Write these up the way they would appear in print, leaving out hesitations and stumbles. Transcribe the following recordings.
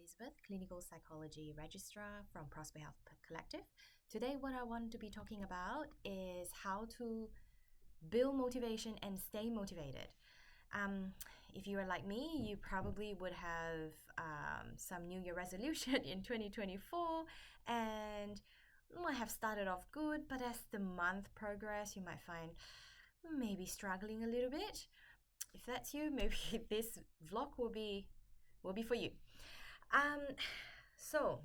Elizabeth, Clinical Psychology Registrar from Prosper Health Collective. Today, what I want to be talking about is how to build motivation and stay motivated. If you are like me, you probably would have some New Year resolution in 2024 and might have started off good, but as the month progresses, you might find maybe struggling a little bit. If that's you, maybe this vlog will be for you. So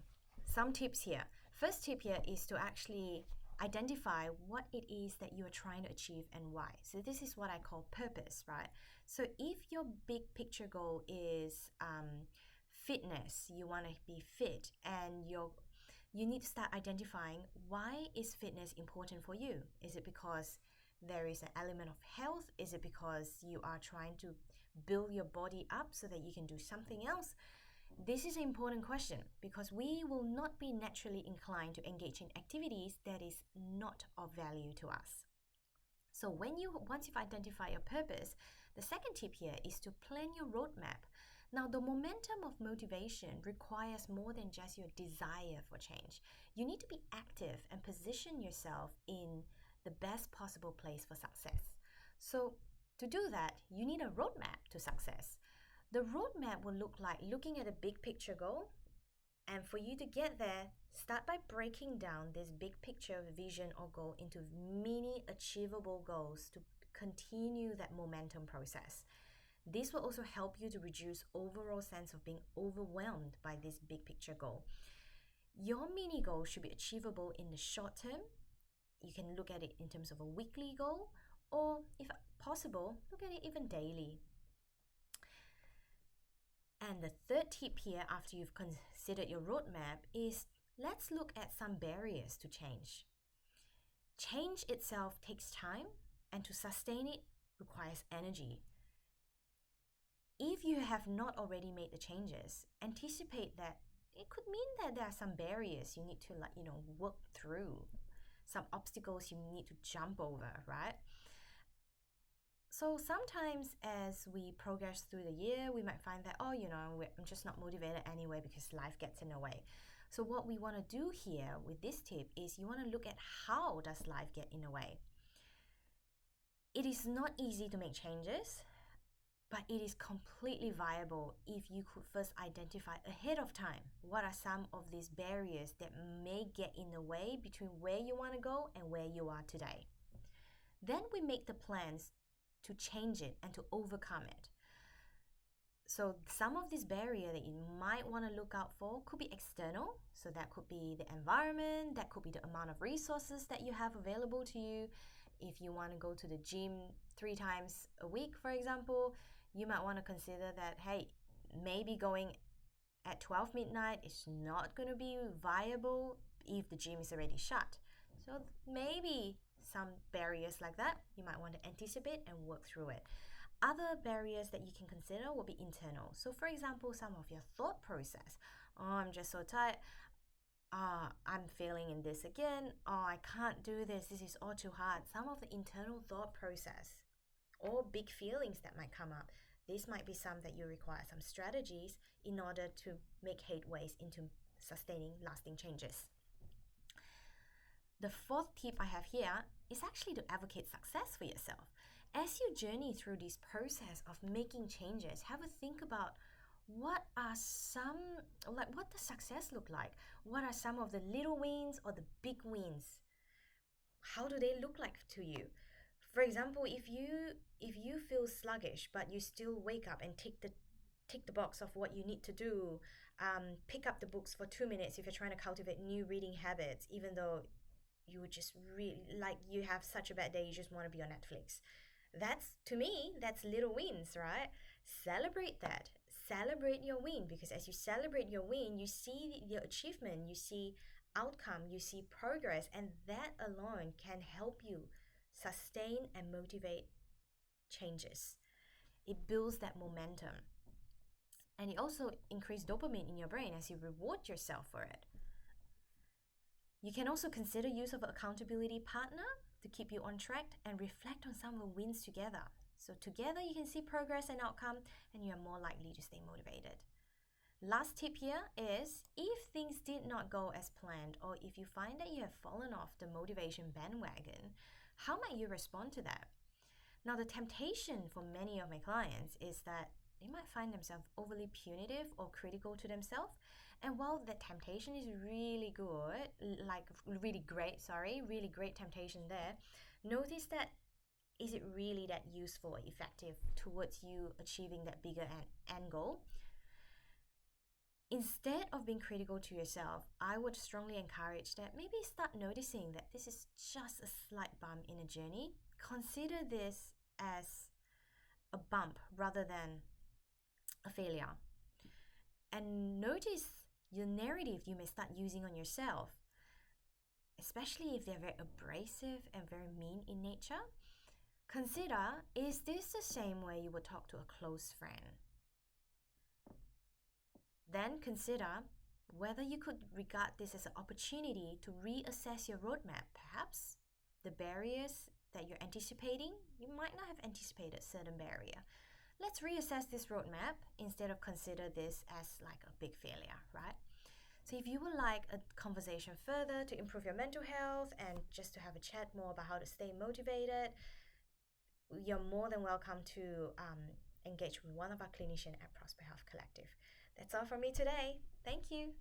some tips here. First tip here is to actually identify what it is that you are trying to achieve and why. So this is what I call purpose, right? So if your big picture goal is fitness, you want to be fit, and you need to start identifying why is fitness important for you. Is it because there is an element of health? Is it because you are trying to build your body up so that you can do something else? This is an important question because we will not be naturally inclined to engage in activities that is not of value to us. So once you've identified your purpose, the second tip here is to plan your roadmap. Now, the momentum of motivation requires more than just your desire for change. You need to be active and position yourself in the best possible place for success. So to do that, you need a roadmap to success. The roadmap will look like looking at a big picture goal. And for you to get there, start by breaking down this big picture vision or goal into mini achievable goals to continue that momentum process. This will also help you to reduce overall sense of being overwhelmed by this big picture goal. Your mini goal should be achievable in the short term. You can look at it in terms of a weekly goal, or if possible, look at it even daily. And the third tip here, after you've considered your roadmap, is let's look at some barriers to change. Change itself takes time, and to sustain it requires energy. If you have not already made the changes, anticipate that it could mean that there are some barriers you need to work through, some obstacles you need to jump over, right? So sometimes as we progress through the year, we might find that, I'm just not motivated anyway because life gets in the way. So what we want to do here with this tip is you want to look at how does life get in the way. It is not easy to make changes, but it is completely viable if you could first identify ahead of time what are some of these barriers that may get in the way between where you want to go and where you are today. Then we make the plans to change it and to overcome it. So some of this barrier that you might want to look out for could be external. So that could be the environment, that could be the amount of resources that you have available to you. If you want to go to the gym 3 times a week, for example, you might want to consider that, hey, maybe going at 12 midnight is not going to be viable if the gym is already shut. So maybe some barriers like that, you might want to anticipate and work through it. Other barriers that you can consider will be internal. So for example, some of your thought process. Oh, I'm just so tired. I'm failing in this again. Oh, I can't do this. This is all too hard. Some of the internal thought process or big feelings that might come up. This might be some that you require some strategies in order to make headways into sustaining lasting changes. The fourth tip I have here is actually to advocate success for yourself. As you journey through this process of making changes, have a think about what does success look like? What are some of the little wins or the big wins? How do they look like to you? For example, if you feel sluggish but you still wake up and tick the box of what you need to do, pick up the books for 2 minutes if you're trying to cultivate new reading habits, even though you just really you have such a bad day, you just want to be on Netflix. To me, that's little wins, right? Celebrate that. Celebrate your win, because as you celebrate your win, you see your achievement, you see outcome, you see progress, and that alone can help you sustain and motivate changes. It builds that momentum. And it also increases dopamine in your brain as you reward yourself for it. You can also consider use of an accountability partner to keep you on track and reflect on some of the wins together. So together you can see progress and outcome, and you are more likely to stay motivated. Last tip here is if things did not go as planned, or if you find that you have fallen off the motivation bandwagon, how might you respond to that? Now, the temptation for many of my clients is that they might find themselves overly punitive or critical to themselves. And while that temptation is really good, like really great, really great temptation there, notice that is it really that useful or effective towards you achieving that bigger end goal? Instead of being critical to yourself, I would strongly encourage that maybe start noticing that this is just a slight bump in a journey. Consider this as a bump rather than a failure. And notice your narrative you may start using on yourself, especially if they're very abrasive and very mean in nature. Consider, is this the same way you would talk to a close friend? Then consider whether you could regard this as an opportunity to reassess your roadmap. Perhaps the barriers that you're anticipating, you might not have anticipated certain barrier. Let's reassess this roadmap instead of consider this as like a big failure, right? So if you would like a conversation further to improve your mental health and just to have a chat more about how to stay motivated, you're more than welcome to engage with one of our clinicians at Prosper Health Collective. That's all from me today. Thank you.